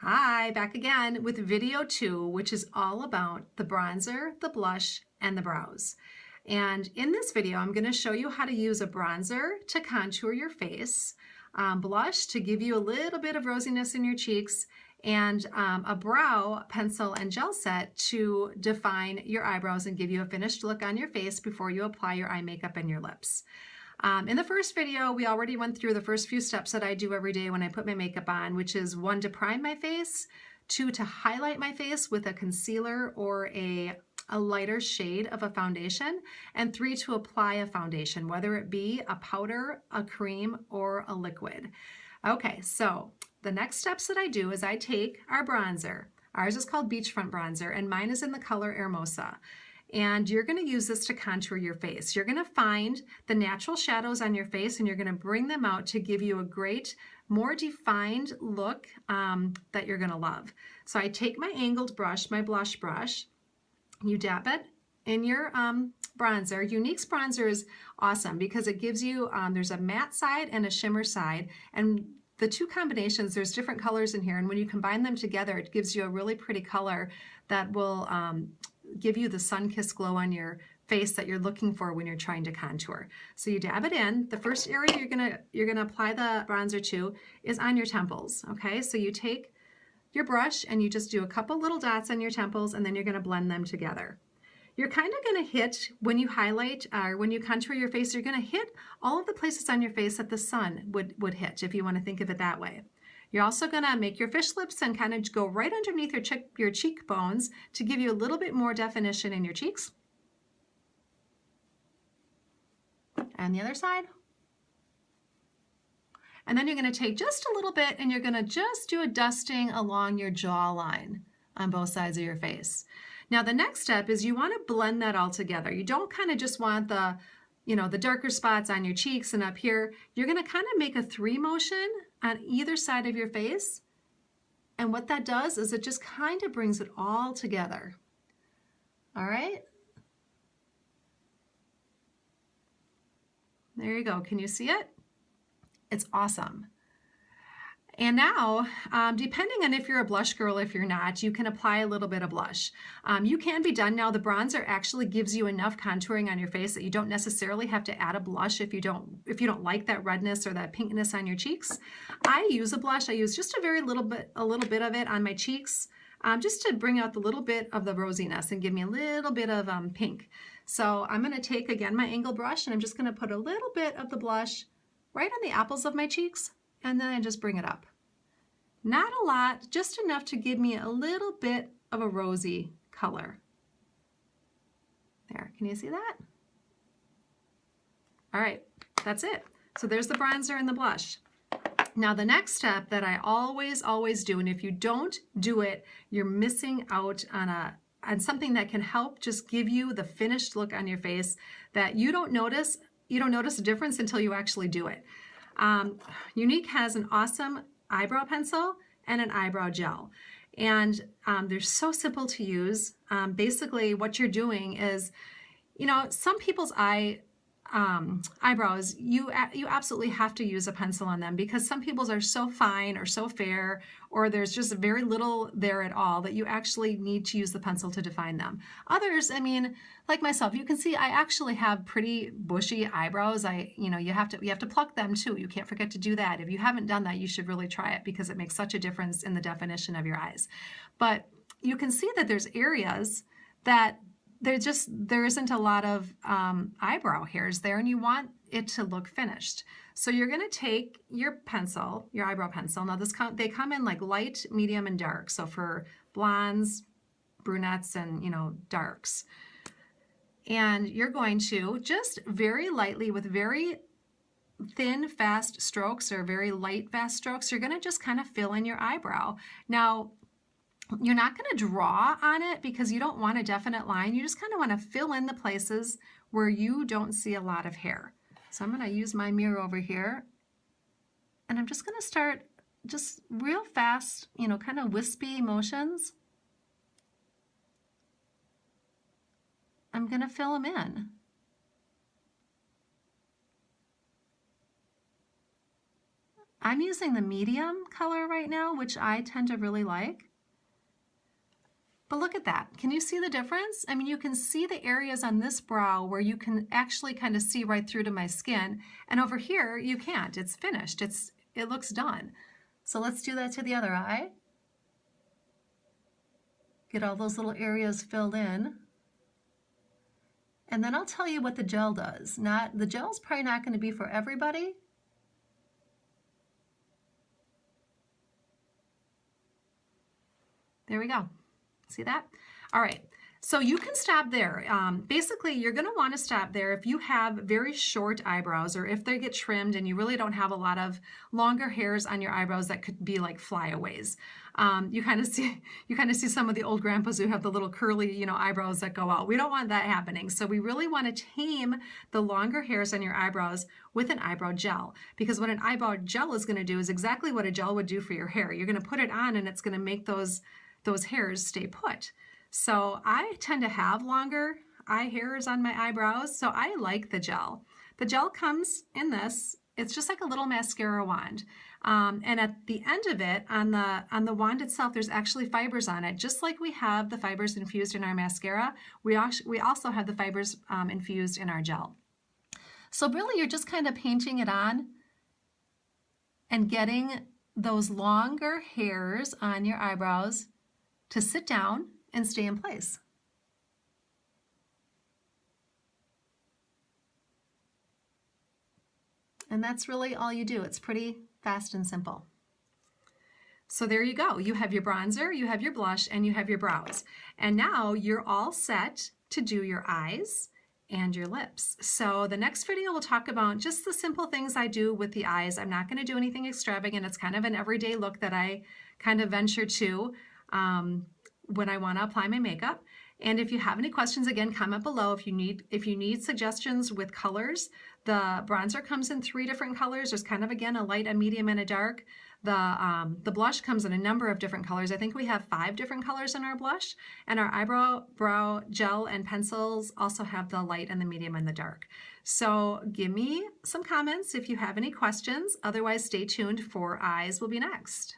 Hi, back again with video 2, which is all about the bronzer, the blush, and the brows. And in this video, I'm going to show you how to use a bronzer to contour your face, blush to give you a little bit of rosiness in your cheeks, and a brow pencil and gel set to define your eyebrows and give you a finished look on your face before you apply your eye makeup and your lips. In the first video, we already went through the first few steps that I do every day when I put my makeup on, which is 1, to prime my face, 2, to highlight my face with a concealer or a lighter shade of a foundation, and 3, to apply a foundation, whether it be a powder, a cream, or a liquid. Okay, so the next steps that I do is I take our bronzer. Ours is called Beachfront Bronzer, and mine is in the color Hermosa. And you're going to use this to contour your face. You're going to find the natural shadows on your face and you're going to bring them out to give you a great, more defined look that you're going to love. So I take my angled brush, my blush brush, you dab it in your bronzer. Younique's bronzer is awesome because it gives you, there's a matte side and a shimmer side, and the two combinations, there's different colors in here, and when you combine them together, it gives you a really pretty color that will give you the sun-kissed glow on your face that you're looking for when you're trying to contour. So you dab it in. The first area you're gonna apply the bronzer to is on your temples. Okay, so you take your brush and you just do a couple little dots on your temples, and then you're gonna blend them together. You're kind of gonna hit, when you highlight or when you contour your face, you're gonna hit all of the places on your face that the sun would hit, if you want to think of it that way. You're also going to make your fish lips and kind of go right underneath your cheekbones to give you a little bit more definition in your cheeks. And the other side. And then you're going to take just a little bit and you're going to just do a dusting along your jawline on both sides of your face. Now the next step is you want to blend that all together. You don't kind of just want the darker spots on your cheeks and up here. You're going to kind of make a 3 motion on either side of your face. And what that does is it just kind of brings it all together. All right? There you go. Can you see it? It's awesome. And now, depending on if you're a blush girl, if you're not, you can apply a little bit of blush. You can be done now. The bronzer actually gives you enough contouring on your face that you don't necessarily have to add a blush if you don't like that redness or that pinkness on your cheeks. I use a blush. I use just a little bit of it on my cheeks, just to bring out the little bit of the rosiness and give me a little bit of pink. So I'm going to take again my angled brush and I'm just going to put a little bit of the blush right on the apples of my cheeks. And then I just bring it up. Not a lot, just enough to give me a little bit of a rosy color. There, can you see that? All right, that's it. So there's the bronzer and the blush. Now the next step that I always do, and if you don't do it, you're missing out on something that can help just give you the finished look on your face that you don't notice a difference until you actually do it. Younique has an awesome eyebrow pencil and an eyebrow gel, and they're so simple to use. Basically what you're doing is, some people's eyebrows, you absolutely have to use a pencil on them because some people's are so fine or so fair, or there's just very little there at all that you actually need to use the pencil to define them. Others, like myself, you can see I actually have pretty bushy eyebrows. You have to pluck them too. You can't forget to do that. If you haven't done that, you should really try it because it makes such a difference in the definition of your eyes. But you can see that there's areas that there isn't a lot of eyebrow hairs there, and you want it to look finished. So you're going to take your pencil, your eyebrow pencil. Now they come in like light, medium, and dark. So for blondes, brunettes, and darks. And you're going to just very lightly with very thin, fast strokes or very light, fast strokes, you're going to just kind of fill in your eyebrow. Now, you're not going to draw on it because you don't want a definite line. You just kind of want to fill in the places where you don't see a lot of hair. So I'm going to use my mirror over here, and I'm just going to start just real fast, kind of wispy motions. I'm going to fill them in. I'm using the medium color right now, which I tend to really like. But look at that. Can you see the difference? I mean, you can see the areas on this brow where you can actually kind of see right through to my skin. And over here, you can't. It's finished. It looks done. So let's do that to the other eye. Get all those little areas filled in. And then I'll tell you what the gel does. The gel's probably not going to be for everybody. There we go. See that? All right, so you can stop there. Basically, you're going to want to stop there if you have very short eyebrows, or if they get trimmed and you really don't have a lot of longer hairs on your eyebrows that could be like flyaways. You kind of see some of the old grandpas who have the little curly, eyebrows that go out. We don't want that happening. So we really want to tame the longer hairs on your eyebrows with an eyebrow gel, because what an eyebrow gel is going to do is exactly what a gel would do for your hair. You're going to put it on and it's going to make those hairs stay put. So I tend to have longer eye hairs on my eyebrows, so I like the gel. The gel comes in this. It's just like a little mascara wand. And at the end of it, on the wand itself, there's actually fibers on it. Just like we have the fibers infused in our mascara, we also have the fibers infused in our gel. So really, you're just kind of painting it on and getting those longer hairs on your eyebrows to sit down and stay in place. And that's really all you do. It's pretty fast and simple. So there you go. You have your bronzer, you have your blush, and you have your brows. And now you're all set to do your eyes and your lips. So the next video will talk about just the simple things I do with the eyes. I'm not going to do anything extravagant. It's kind of an everyday look that I kind of venture to when I want to apply my makeup. And if you have any questions, again, comment below. If you need suggestions with colors, the bronzer comes in 3 different colors. There's kind of, again, a light, a medium, and a dark. The blush comes in a number of different colors. I think we have 5 different colors in our blush. And our brow gel and pencils also have the light and the medium and the dark. So give me some comments if you have any questions. Otherwise, stay tuned for eyes will be next.